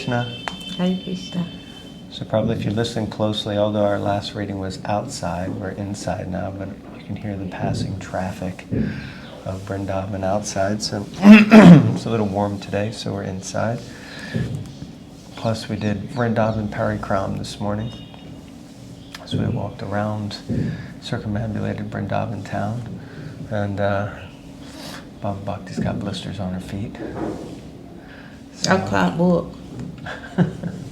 Krishna. Hare Krishna. So probably if you listen closely, although our last reading was outside, we're inside now, but you can hear the passing traffic of Vrindavan outside. So it's a little warm today, so we're inside. Plus we did Vrindavan Parikram this morning. So we walked around, circumambulated Vrindavan town, and Bhava Bhakti's got blisters on her feet. So, I can't walk.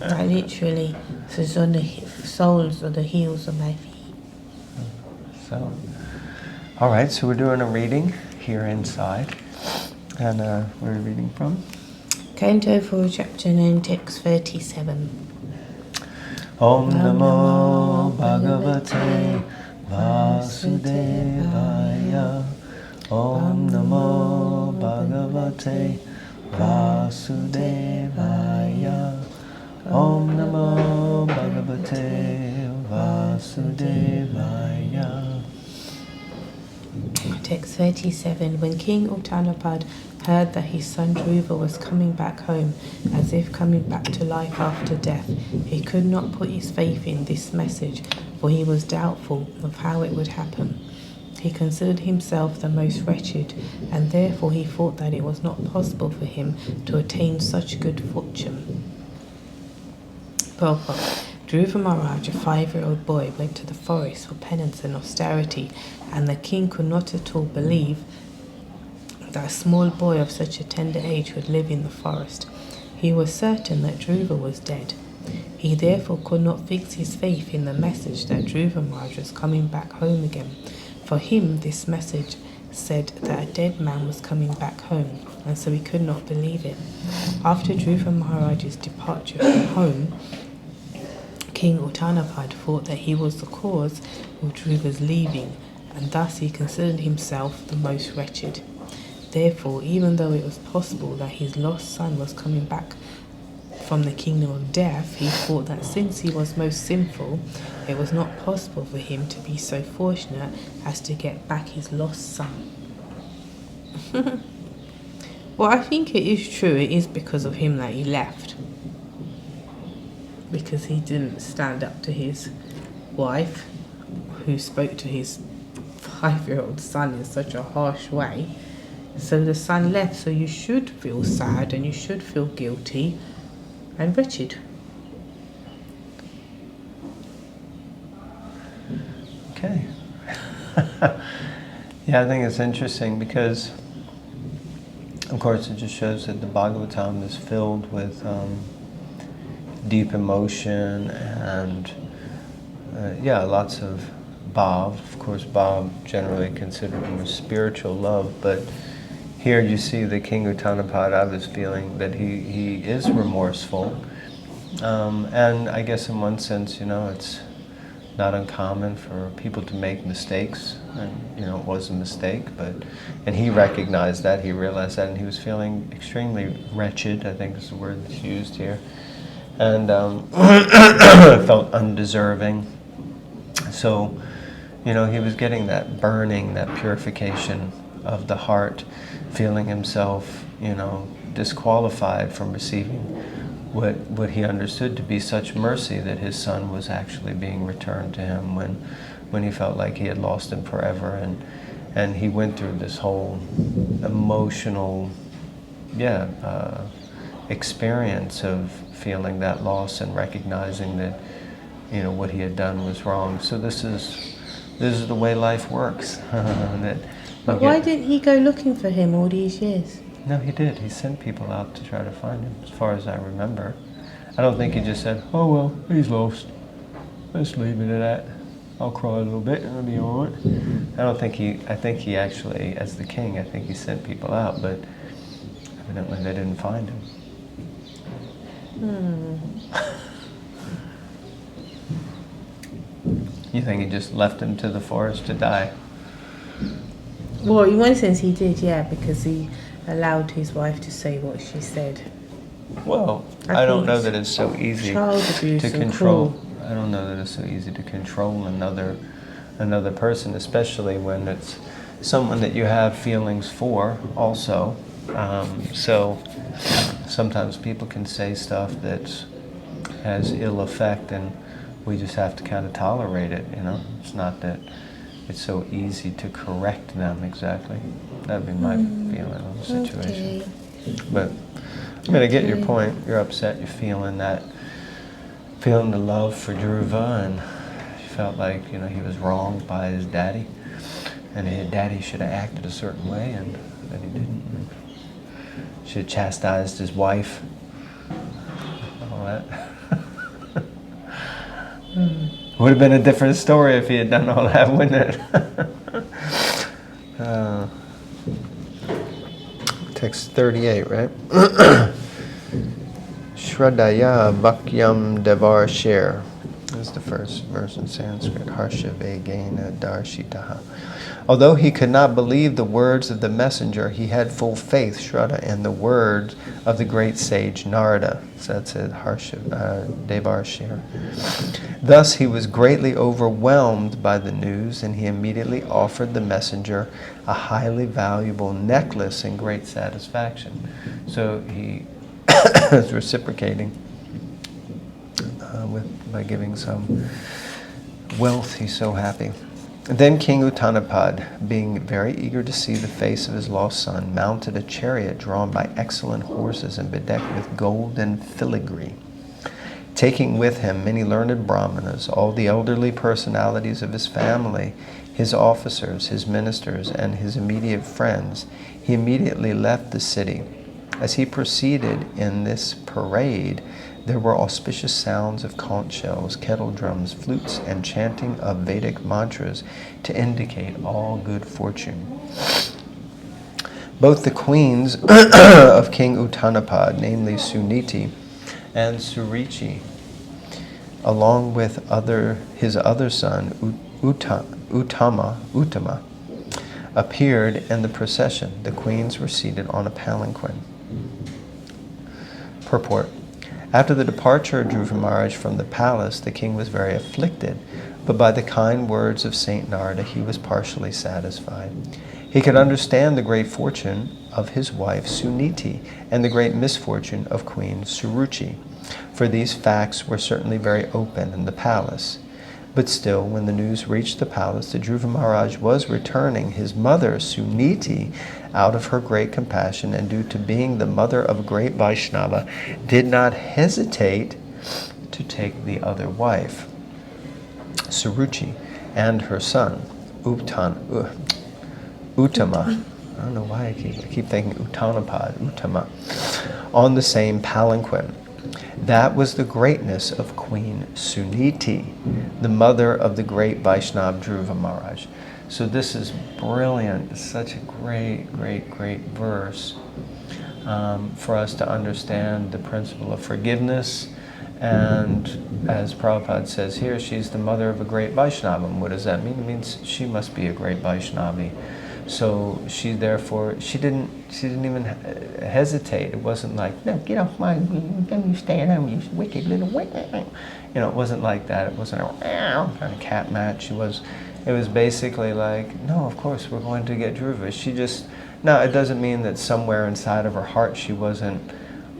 I literally, so it's on the soles or the heels of my feet. So, all right, so we're doing a reading here inside. And where are we reading from? Canto 4, Chapter 9, Text 37. Om Namo Bhagavate Vasudevaya. Om Namo Bhagavate Vasudevaya. Om Namo Bhagavate Vasudevaya. Text 37. When King Uttanapad heard that his son Dhruva was coming back home, as if coming back to life after death, he could not put his faith in this message, for he was doubtful of how it would happen. He considered himself the most wretched, and therefore he thought that it was not possible for him to attain such good fortune. Purport. Dhruva Maharaj, a 5-year-old boy, went to the forest for penance and austerity, and the king could not at all believe that a small boy of such a tender age would live in the forest. He was certain that Dhruva was dead. He therefore could not fix his faith in the message that Dhruva Maharaj was coming back home again. For him, this message said that a dead man was coming back home, and so he could not believe it. After Dhruva Maharaj's departure from home, King Uttanapad thought that he was the cause of Dhruva's leaving, and thus he considered himself the most wretched. Therefore, even though it was possible that his lost son was coming back from the kingdom of death, he thought that since he was most sinful, it was not possible for him to be so fortunate as to get back his lost son. Well, I think it is true. It is because of him that he left. Because he didn't stand up to his wife, who spoke to his 5-year-old son in such a harsh way. So the son left, so you should feel sad and you should feel guilty and wretched. Okay. Yeah, I think it's interesting because, of course, it just shows that the Bhagavatam is filled with deep emotion and, lots of bhav. Of course, bhav generally considered more spiritual love, but here you see the King Uttanapad is feeling that he is remorseful. And I guess in one sense, it's not uncommon for people to make mistakes. And, it was a mistake, and he recognized that, he realized that, and he was feeling extremely wretched, I think is the word that's used here. And felt undeserving. So, he was getting that burning, that purification of the heart, feeling himself, disqualified from receiving what he understood to be such mercy, that his son was actually being returned to him when he felt like he had lost him forever. And he went through this whole emotional, experience of feeling that loss and recognizing that, what he had done was wrong. So this is the way life works. But why didn't he go looking for him all these years? No, he did. He sent people out to try to find him, as far as I remember. I don't think he just said, oh, well, he's lost. Let's leave it at that. I'll cry a little bit and it'll be all right. I think he actually, as the king, I think he sent people out, but evidently they didn't find him. You think he just left him to the forest to die? Well, in one sense he did, because he allowed his wife to say what she said. Well, I don't know that it's so easy to control. I don't know that it's so easy to control another person, especially when it's someone that you have feelings for also. So sometimes people can say stuff that has ill effect, and we just have to kind of tolerate it, you know. It's not that it's so easy to correct them exactly. That'd be my feeling on the situation. Okay. But I mean, I get your point. You're upset. You're feeling the love for Dhruva, and you felt like, you know, he was wronged by his daddy, and his daddy should have acted a certain way, and that he didn't. Should have chastised his wife. All that. Would have been a different story if he had done all that, wouldn't it? Text 38, right? Shraddhaya Vakyam Devarshir. This is the first verse in Sanskrit. Harsha Vegena Darshitaha. Although he could not believe the words of the messenger, he had full faith, Shraddha, in the words of the great sage Narada. So that's it, Harsha Devarshir. Thus he was greatly overwhelmed by the news, and he immediately offered the messenger a highly valuable necklace in great satisfaction. So he is reciprocating by giving some wealth. He's so happy. Then King Uttanapad, being very eager to see the face of his lost son, mounted a chariot drawn by excellent horses and bedecked with gold and filigree. Taking with him many learned brahmanas, all the elderly personalities of his family, his officers, his ministers, and his immediate friends, he immediately left the city. As he proceeded in this parade, there were auspicious sounds of conch shells, kettle drums, flutes, and chanting of Vedic mantras to indicate all good fortune. Both the queens of King Uttanapad, namely Suniti and Surichi, along with his other son Uttama, appeared in the procession. The queens were seated on a palanquin. Purport. After the departure of Dhruva Maharaj from the palace, the king was very afflicted, but by the kind words of Saint Narada, he was partially satisfied. He could understand the great fortune of his wife Suniti and the great misfortune of Queen Suruchi, for these facts were certainly very open in the palace. But still, when the news reached the palace that Dhruva Maharaj was returning, his mother, Suniti, out of her great compassion and due to being the mother of a great Vaishnava, did not hesitate to take the other wife, Suruchi, and her son, Uttama. I don't know why I keep thinking Uttama, on the same palanquin. That was the greatness of Queen Suniti, the mother of the great Vaishnava Dhruva Maharaj. So this is brilliant. It's such a great verse for us to understand the principle of forgiveness. And as Prabhupada says here, she's the mother of a great Vaishnava. And what does that mean? It means she must be a great Vaishnavi. So she didn't even hesitate. It wasn't like, no, get off my, you stand up, you wicked little wicked. You know, it wasn't like that. It wasn't a kind of cat match. It was basically like, no, of course we're going to get Dhruva. Now it doesn't mean that somewhere inside of her heart she wasn't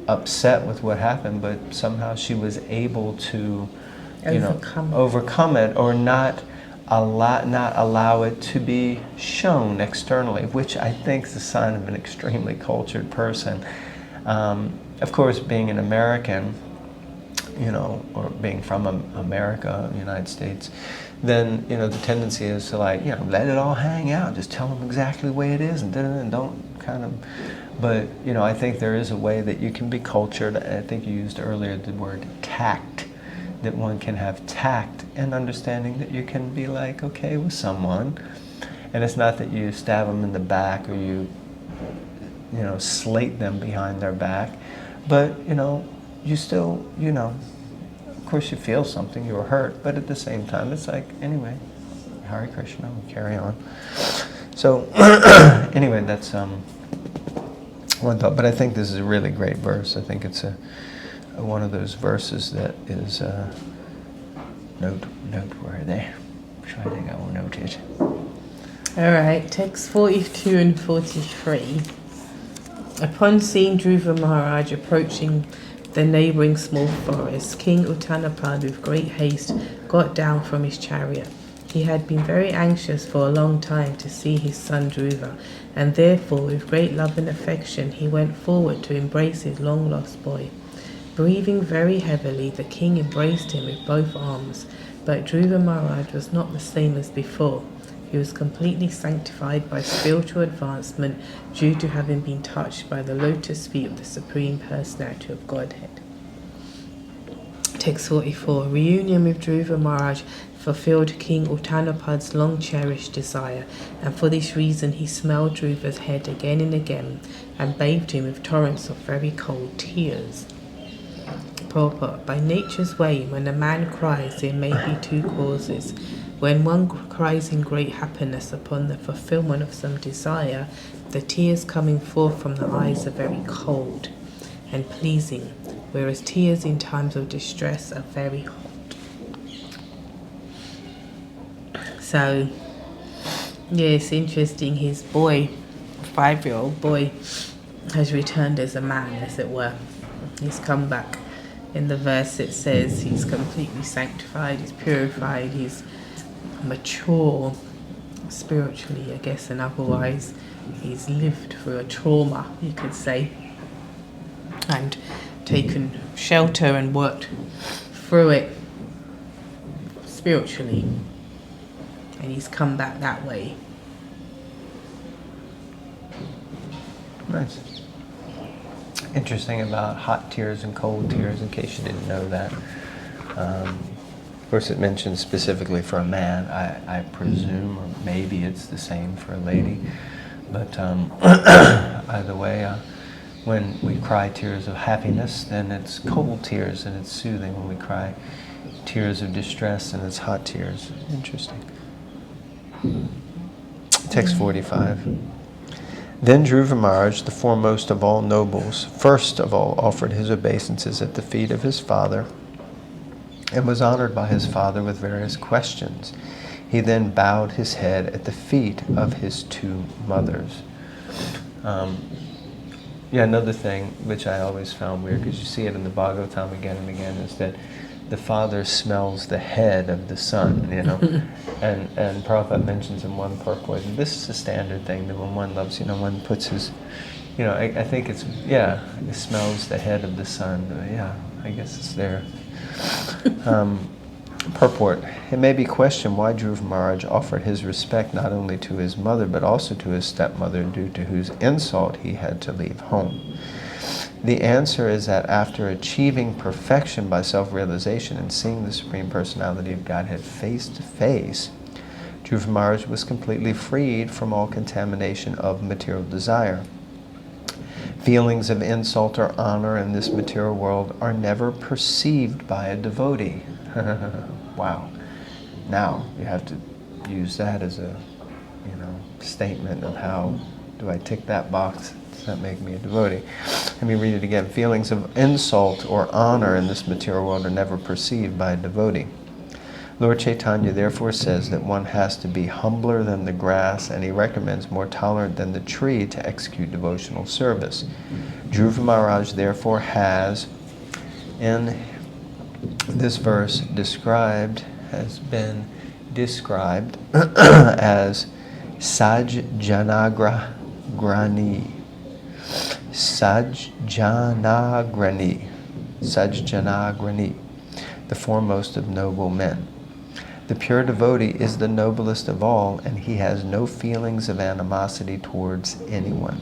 upset with what happened, but somehow she was able to, overcome it, or not allow it to be shown externally, which I think is a sign of an extremely cultured person. Of course, being an American, or being from America, the United States, then, the tendency is to let it all hang out, just tell them exactly the way it is, and don't kind of, but, I think there is a way that you can be cultured. I think you used earlier the word tact, that one can have tact and understanding that you can be okay with someone, and it's not that you stab them in the back or you slate them behind their back, but you still of course you feel something, you were hurt, but at the same time it's anyway, Hare Krishna, we carry on. So anyway, that's one thought, but I think this is a really great verse. I think it's one of those verses that is noteworthy. So I think I will note it. All right, text 42 and 43. Upon seeing Dhruva Maharaj approaching the neighbouring small forest, King Uttanapad with great haste got down from his chariot. He had been very anxious for a long time to see his son Dhruva, and therefore with great love and affection he went forward to embrace his long-lost boy. Breathing very heavily, the king embraced him with both arms, but Dhruva Maharaj was not the same as before. He was completely sanctified by spiritual advancement due to having been touched by the lotus feet of the Supreme Personality of Godhead. Text 44. Reunion with Dhruva Maharaj fulfilled King Uttanapad's long-cherished desire, and for this reason he smelled Dhruva's head again and again and bathed him with torrents of very cold tears. Purport. By nature's way, when a man cries, there may be two causes. When one cries in great happiness upon the fulfillment of some desire, the tears coming forth from the eyes are very cold and pleasing, whereas tears in times of distress are very hot. So, yeah, it's interesting. His boy, 5-year-old boy, has returned as a man, as it were. He's come back. In the verse it says he's completely sanctified, he's purified, he's mature spiritually, I guess, and otherwise he's lived through a trauma, you could say, and taken shelter and worked through it spiritually, and he's come back that way. Nice. Interesting about hot tears and cold tears, in case you didn't know that. Of course, it mentions specifically for a man. I presume, or maybe it's the same for a lady. But either way, when we cry tears of happiness, then it's cold tears and it's soothing. When we cry tears of distress, and it's hot tears. Interesting. Text 45. Then Dhruva Maharaj, the foremost of all nobles, first of all offered his obeisances at the feet of his father and was honored by his father with various questions. He then bowed his head at the feet of his two mothers. Another thing which I always found weird, because you see it in the Bhagavatam again and again, is that the father smells the head of the son, you know. and Prabhupada mentions in one purport, and this is a standard thing, that when one loves, one puts his, I think it's, it smells the head of the son. I guess it's there. Purport. It may be questioned why Dhruva Maharaj offered his respect not only to his mother, but also to his stepmother, due to whose insult he had to leave home. The answer is that after achieving perfection by self-realization and seeing the Supreme Personality of Godhead face to face, Dhruva Maharaj was completely freed from all contamination of material desire. Feelings of insult or honor in this material world are never perceived by a devotee. Wow. Now you have to use that as a, statement of how do I tick that box? Does that make me a devotee? Let me read it again. Feelings of insult or honor in this material world are never perceived by a devotee. Lord Chaitanya therefore says that one has to be humbler than the grass, and he recommends more tolerant than the tree to execute devotional service. Dhruva Maharaj therefore has, in this verse, has been described as Sajjanagrani. Sajjanagrani, the foremost of noble men. The pure devotee is the noblest of all, and he has no feelings of animosity towards anyone.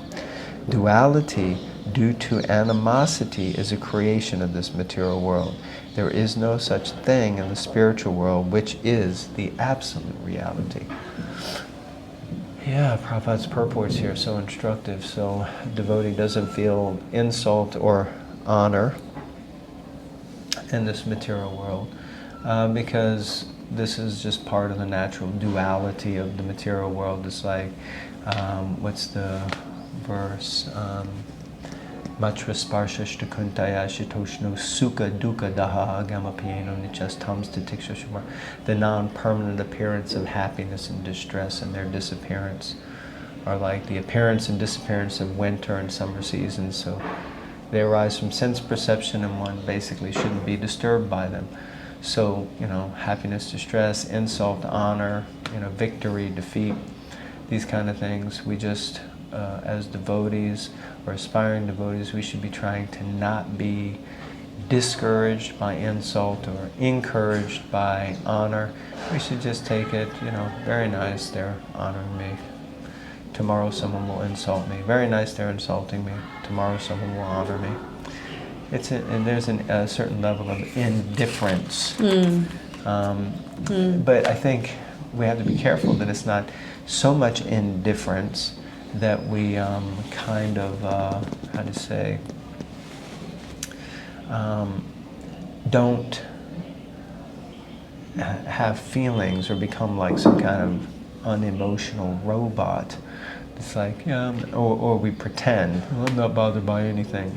Duality due to animosity is a creation of this material world. There is no such thing in the spiritual world, which is the absolute reality. Yeah, Prabhupada's purports here are so instructive. So a devotee doesn't feel insult or honor in this material world, because this is just part of the natural duality of the material world. It's like, what's the verse? Matra sparshashta kuntaya shitoshno sukha dukkha daha agamapiyeno nichastams titikshashumar. The non-permanent appearance of happiness and distress and their disappearance. are like the appearance and disappearance of winter and summer seasons. So they arise from sense perception, and one basically shouldn't be disturbed by them. So, happiness, distress, insult, honor, victory, defeat, these kind of things, we just, as devotees or aspiring devotees, we should be trying to not be discouraged by insult or encouraged by honor. We should just take it, very nice, they're honoring me. Tomorrow someone will insult me. Very nice, they're insulting me. Tomorrow someone will honor me. And there's a certain level of indifference. But I think we have to be careful that it's not so much indifference that we don't have feelings or become like some kind of unemotional robot. It's like, or we pretend, I'm not bothered by anything,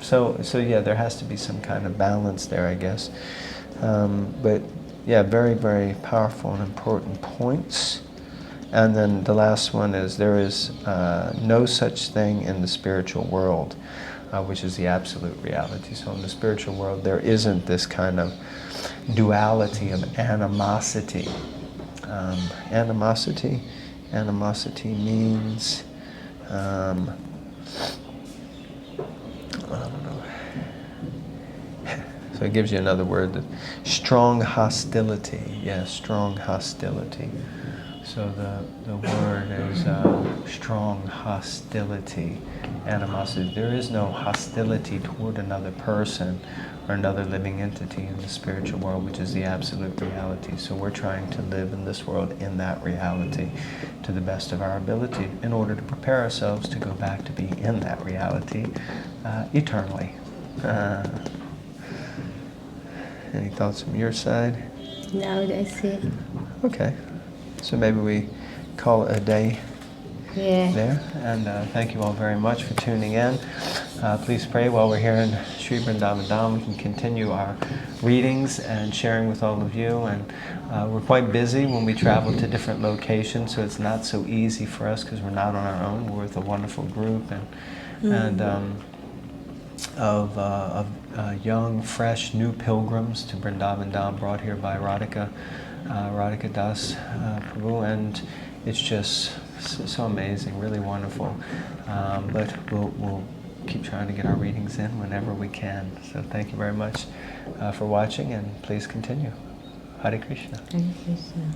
So yeah, there has to be some kind of balance there, I guess. But yeah, very, very powerful and important points. And then the last one is, there is no such thing in the spiritual world, which is the absolute reality. So in the spiritual world, there isn't this kind of duality of animosity. Animosity means, I don't know. So it gives you another word, strong hostility. Yes, strong hostility. So the word is strong hostility, animosity. There is no hostility toward another person or another living entity in the spiritual world, which is the absolute reality. So we're trying to live in this world in that reality to the best of our ability in order to prepare ourselves to go back to be in that reality eternally. Any thoughts from your side? No, that's it. Okay. So maybe we call it a day there. And thank you all very much for tuning in. Please pray while we're here in Sri Vrindavan Dham. We can continue our readings and sharing with all of you. And we're quite busy when we travel to different locations, so it's not so easy for us because we're not on our own. We're with a wonderful group of young, fresh, new pilgrims to Vrindavan Dham, brought here by Radhika Das Prabhu, and it's just so amazing, really wonderful. But we'll keep trying to get our readings in whenever we can. So thank you very much for watching, and please continue. Hare Krishna. Hare Krishna.